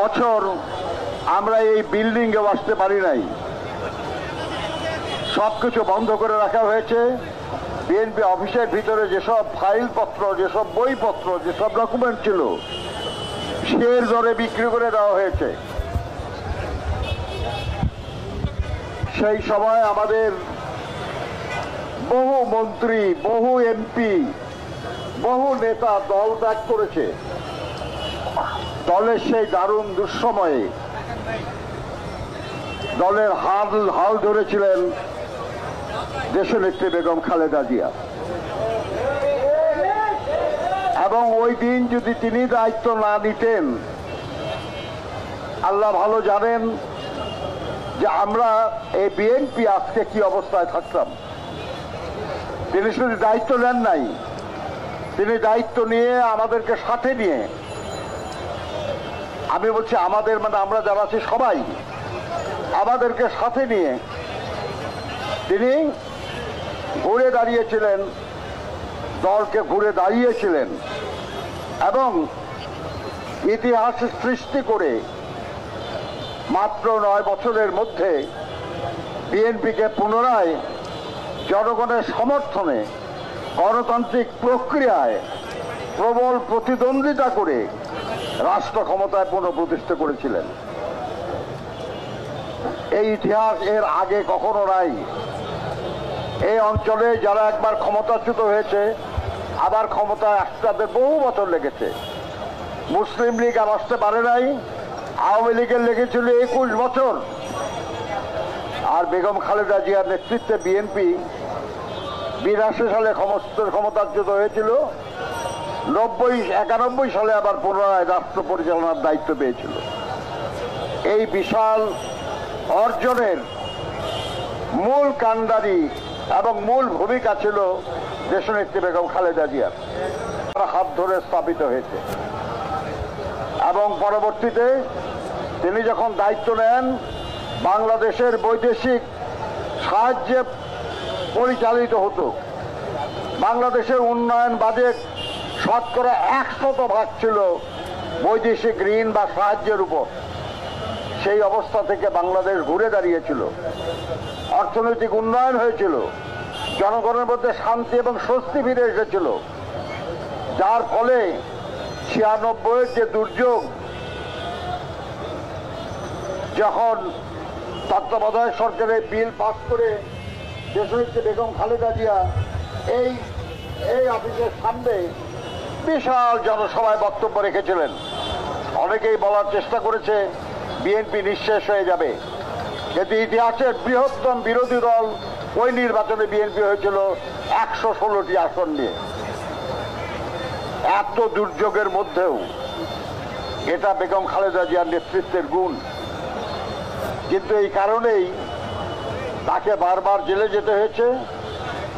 বছর আমরা এই বিল্ডিংয়ে আসতে পারি নাই, সবকিছু বন্ধ করে রাখা হয়েছে। বিএনপি অফিসের ভিতরে যেসব ফাইলপত্র, যেসব বইপত্র, যেসব ডকুমেন্ট ছিল শের দরে বিক্রি করে দেওয়া হয়েছে। সেই সময় আমাদের বহু মন্ত্রী, বহু এমপি, বহু নেতা দল ত্যাগ করেছে। দলের সেই দারুণ দুঃসময়ে দলের হাল ধরেছিলেন দেশনেত্রী বেগম খালেদা জিয়া। এবং ওই দিন যদি তিনি দায়িত্ব না নিতেন, আল্লাহ ভালো জানেন যে আমরা এই বিএনপি আজকে কি অবস্থায় থাকতাম। তিনি শুধু দায়িত্ব নেন নাই, তিনি দায়িত্ব নিয়ে আমাদেরকে সাথে নিয়ে, আমি বলছি আমাদের মানে আমরা যারা আছি সবাই, আমাদেরকে সাথে নিয়ে তিনি ঘুরে দাঁড়িয়েছিলেন, দলকে ঘুরে দাঁড়িয়েছিলেন এবং ইতিহাস সৃষ্টি করে মাত্র 9 বছরের মধ্যে বিএনপিকে পুনরায় জনগণের সমর্থনে গণতান্ত্রিক প্রক্রিয়ায় প্রবল প্রতিদ্বন্দ্বিতা করে রাষ্ট্র ক্ষমতায় পুনঃপ্রতিষ্ঠা করেছিলেন। এই ইতিহাস এর আগে কখনো নাই। এই অঞ্চলে যারা একবার ক্ষমতাচ্যুত হয়েছে আবার ক্ষমতায় আসতে তাদের বহু বছর লেগেছে। মুসলিম লীগ আর আসতে পারে নাই, আওয়ামী লীগের লেগেছিল 21 বছর। আর বেগম খালেদা জিয়ার নেতৃত্বে বিএনপি 82 সালে ক্ষমতাচ্যুত হয়েছিল, 91 সালে আবার পুনরায় রাষ্ট্র পরিচালনার দায়িত্ব পেয়েছিল। এই বিশাল অর্জনের মূল কাণ্ডারি এবং মূল ভূমিকা ছিল দেশনেত্রী বেগম খালেদা জিয়ার। তার হাত ধরে স্থাপিত হয়েছে এবং পরবর্তীতে তিনি যখন দায়িত্ব নেন, বাংলাদেশের বৈদেশিক সাহায্যে পরিচালিত হতো। বাংলাদেশের উন্নয়ন বাজেট শতকরা 100% ছিল বৈদেশিক ঋণ বা সাহায্যের উপর। সেই অবস্থা থেকে বাংলাদেশ ঘুরে দাঁড়িয়েছিল, অর্থনৈতিক উন্নয়ন হয়েছিল, জনগণের মধ্যে শান্তি এবং স্বস্তি ফিরে এসেছিল, যার ফলে 96-এর যে দুর্যোগ, যখন তত্ত্বাবধায়ক সরকারের বিল পাস করে দেশনেত্রী বেগম খালেদা জিয়া এই অফিসের সামনে বিশাল জনসভায় বক্তব্য রেখেছিলেন। অনেকেই বলার চেষ্টা করেছে বিএনপি নিঃশেষ হয়ে যাবে, কিন্তু ইতিহাসের বৃহত্তম বিরোধী দল ওই নির্বাচনে বিএনপি হয়েছিল 116টি আসন নিয়ে। এত দুর্যোগের মধ্যেও এটা বেগম খালেদা জিয়ার নেতৃত্বের গুণ। কিন্তু এই কারণেই তাকে বারবার জেলে যেতে হয়েছে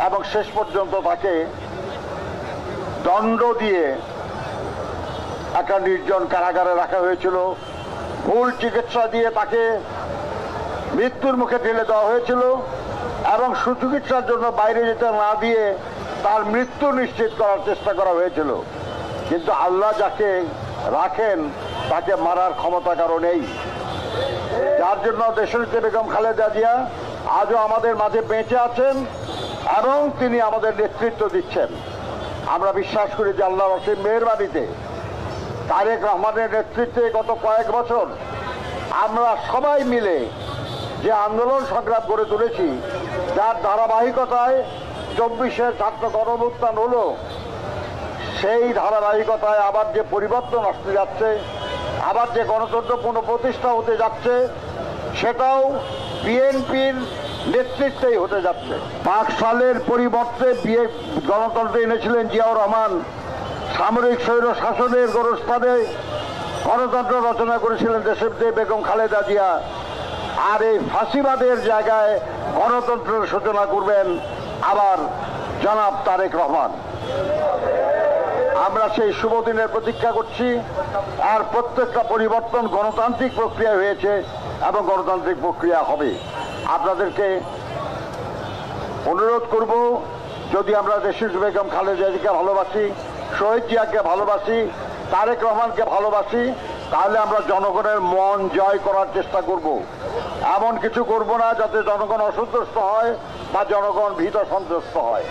এবং শেষ পর্যন্ত তাকে দণ্ড দিয়ে একটা নির্জন কারাগারে রাখা হয়েছিল। ভুল চিকিৎসা দিয়ে তাকে মৃত্যুর মুখে ঠেলে দেওয়া হয়েছিল এবং সুচিকিৎসার জন্য বাইরে যেতে না দিয়ে তার মৃত্যু নিশ্চিত করার চেষ্টা করা হয়েছিল। কিন্তু আল্লাহ যাকে রাখেন তাকে মারার ক্ষমতা কারো নেই, যার জন্য দেশনেত্রী বেগম খালেদা জিয়া আজও আমাদের মাঝে বেঁচে আছেন এবং তিনি আমাদের নেতৃত্ব দিচ্ছেন। আমরা বিশ্বাস করি যে আল্লাহর অসীম মেহেরবানিতে তারেক রহমানের নেতৃত্বে গত কয়েক বছর আমরা সবাই মিলে যে আন্দোলন সংগ্রাম করে তুলেছি, যার ধারাবাহিকতায় 24-এর ছাত্র গণঅভ্যুত্থান হলো, সেই ধারাবাহিকতায় আবার যে পরিবর্তন আসতে যাচ্ছে, আবার যে গণতন্ত্র পুনঃপ্রতিষ্ঠা হতে যাচ্ছে, সেটাও বিএনপির নেতৃত্বেই হতে যাচ্ছে। 5 সালের পরিবর্তে গণতন্ত্র এনেছিলেন জিয়াউর রহমান, সামরিক স্বৈর শাসনের গোরস্থানে গণতন্ত্র রচনা করেছিলেন দেশনেত্রী বেগম খালেদা জিয়া। আর এই ফাঁসিবাদের জায়গায় গণতন্ত্রের সূচনা করবেন আবার জনাব তারেক রহমান। আমরা সেই শুভ দিনের প্রতীক্ষা করছি। আর প্রত্যেকটা পরিবর্তন গণতান্ত্রিক প্রক্রিয়া হয়েছে এবং গণতান্ত্রিক প্রক্রিয়া হবে। আপনাদেরকে অনুরোধ করব, যদি আমরা দেশনেত্রী বেগম খালেদা জিয়াকে ভালোবাসি, শহীদ জিয়াকে ভালোবাসি, তারেক রহমানকে ভালোবাসি, তাহলে আমরা জনগণের মন জয় করার চেষ্টা করব। এমন কিছু করব না যাতে জনগণ অসন্তুষ্ট হয় বা জনগণ ভীত সন্ত্রস্ত হয়।